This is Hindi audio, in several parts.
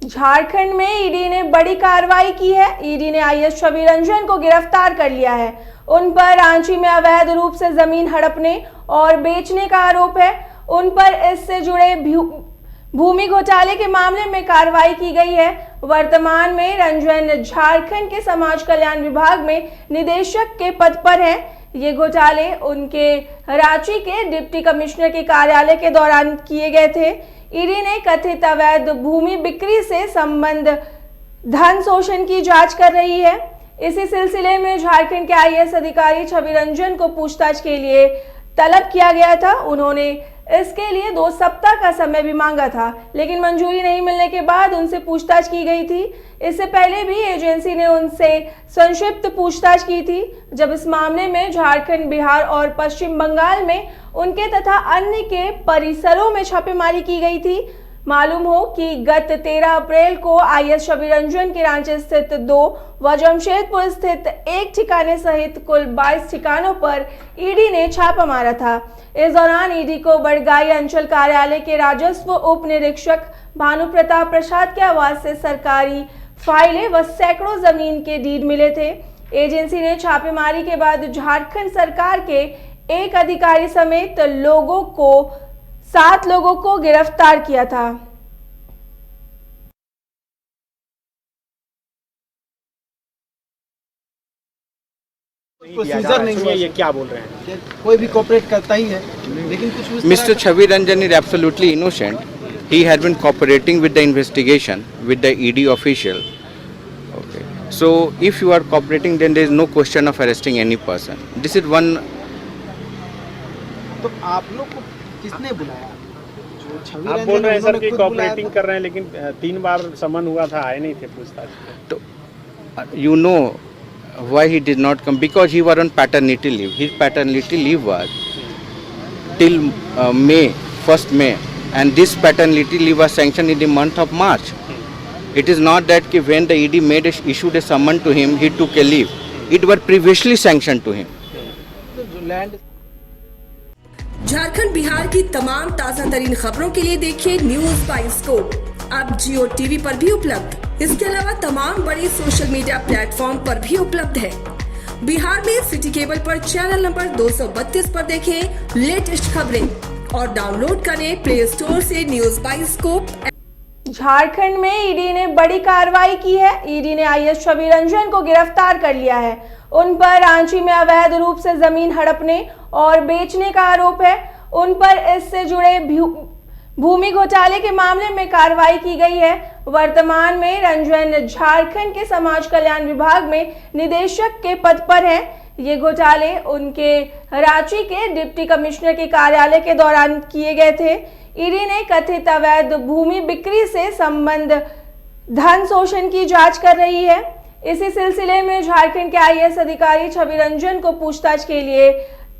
झारखंड में ईडी ने बड़ी कार्रवाई की है। ईडी ने आईएएस छवि रंजन को गिरफ्तार कर लिया है। उन पर रांची में अवैध रूप से जमीन हड़पने और बेचने का आरोप है। उन पर इससे जुड़े भूमि घोटाले के मामले में कार्रवाई की गई है। वर्तमान में रंजन झारखंड के समाज कल्याण विभाग में निदेशक के पद पर हैं। ये घोटाले उनके रांची के डिप्टी कमिश्नर के कार्यालय के दौरान किए गए थे। ईडी ने कथित अवैध भूमि बिक्री से संबंध धन शोषण की जांच कर रही है। इसी सिलसिले में झारखंड के आईएएस अधिकारी छवि रंजन को पूछताछ के लिए तलब किया गया था। उन्होंने इसके लिए 2 सप्ताह का समय भी मांगा था, लेकिन मंजूरी नहीं मिलने के बाद उनसे पूछताछ की गई थी। इससे पहले भी एजेंसी ने उनसे संक्षिप्त पूछताछ की थी, जब इस मामले में झारखंड, बिहार और पश्चिम बंगाल में उनके तथा अन्य के परिसरों में छापेमारी की गई थी। मालूम हो कि गत 13 अप्रैल को आईएएस छवि रंजन के रांची स्थित 2 व जमशेदपुर स्थित 1 ठिकाने सहित कुल 22 ठिकानों पर ईडी ने छापा मारा था। इस दौरान ईडी को बड़गाई अंचल कार्यालय के राजस्व उप निरीक्षक भानु प्रताप प्रसाद के आवास से सरकारी फाइलें व सैकड़ों जमीन के डीड मिले थे। एजेंसी ने छापेमारी के बाद झारखंड सरकार के एक अधिकारी समेत 7 लोगों को गिरफ्तार किया था। प्रोसीजर नहीं है, ये क्या बोल रहे हैं? कोई भी कोऑपरेट करता ही है, लेकिन कुछ Mr. Chavi Ranjan is absolutely innocent. He has been cooperating with the investigation with the ED official. Okay. So if you are cooperating, then there is no question of arresting any person. This is one. तो आप लोग को किसने बुलाया? जो छवि आप बोल रहे हैं सर कि कोऑपरेटिंग कर रहे हैं, लेकिन 3 बार समन हुआ था, आए नहीं थे पूछताछ। तो you know why he did not come? Because he was on paternity leave. His paternity leave was till May, 1st May, and this paternity leave was sanctioned in the month of March. It is not that when the ED issued a summon to him, he took a leave. It was previously sanctioned to him. Jharkhand, Bihar की तमाम ताजा तरीन खबरों के लिए देखिए न्यूज बाय स्कोप। अब जियो टीवी पर भी उपलब्ध। इसके अलावा तमाम बड़ी सोशल मीडिया प्लेटफॉर्म पर भी उपलब्ध है। बिहार में सिटी केबल पर चैनल नंबर 232 पर देखें लेटेस्ट खबरें और डाउनलोड करें प्ले स्टोर से न्यूज बाय स्कोप। झारखंड में ईडी ने बड़ी कार्रवाई की है। ईडी ने आईएएस छवि रंजन को गिरफ्तार कर लिया है। उन पर रांची में अवैध रूप से जमीन हड़पने और बेचने का आरोप है। उन पर इससे जुड़े भूमि घोटाले के मामले में कार्रवाई की गई है। वर्तमान में रंजन झारखंड के समाज कल्याण विभाग में निदेशक के पद पर हैं। ये घोटाले उनके रांची के डिप्टी कमिश्नर के कार्यालय के दौरान किए गए थे। ईडी ने कथित अवैध भूमि बिक्री से संबंध धन शोषण की जांच कर रही है। इसी सिलसिले में झारखंड के आईएएस अधिकारी छवि रंजन को पूछताछ के लिए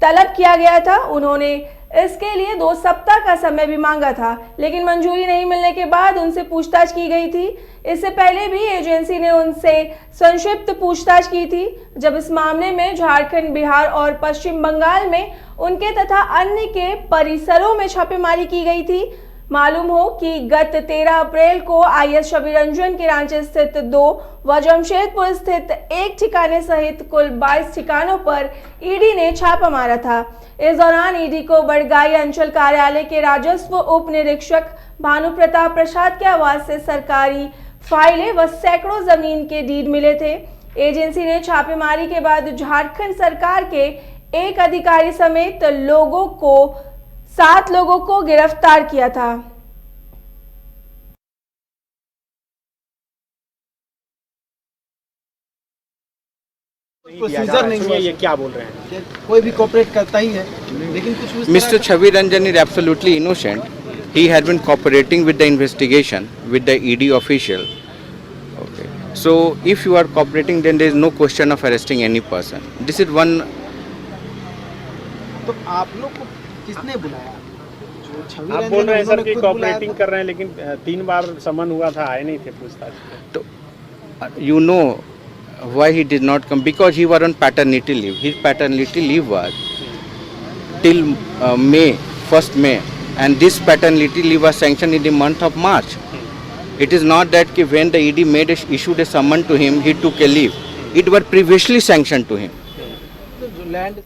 तलब किया गया था। उन्होंने इसके लिए 2 सप्ताह का समय भी मांगा था, लेकिन मंजूरी नहीं मिलने के बाद उनसे पूछताछ की गई थी। इससे पहले भी एजेंसी ने उनसे संक्षिप्त पूछताछ की थी, जब इस मामले में झारखंड, बिहार और पश्चिम बंगाल में उनके तथा अन्य के परिसरों में छापेमारी की गई थी। मालूम हो कि गत 13 अप्रैल को आईएएस छवि रंजन के रांची स्थित 2 व जमशेदपुर स्थित 1 ठिकाने सहित कुल 22 ठिकानों पर ईडी ने छापा मारा था। इस दौरान ईडी को बड़गाई अंचल कार्यालय के राजस्व उप निरीक्षक भानु प्रताप प्रसाद के आवास से सरकारी फाइलें व सैकड़ों जमीन के डीड मिले थे। एजेंसी ने छापेमारी के बाद झारखंड सरकार के एक अधिकारी समेत 7 लोगों को गिरफ्तार किया था। प्रोसीजर नहीं है, ये क्या बोल रहे हैं? कोई भी कोऑपरेट करता ही है, लेकिन कुछ Mr. Chavi Ranjan is absolutely innocent. He has been cooperating with the investigation with the ED official. Okay. So if you are cooperating, then there is no question of arresting any person. This is one. तो आप लोग को किसने बुलाया? जो छवि आप बोल रहे हैं सर कि कोऑपरेटिंग कर रहे हैं, लेकिन 3 बार समन हुआ था, आए नहीं थे पूछताछ। तो you know why he did not come? Because he was on paternity leave. His paternity leave was till May, 1st May, and this paternity leave was sanctioned in the month of March. It is not that when the ED issued a summon to him, he took a leave. It was previously sanctioned to him. तो जो लैंड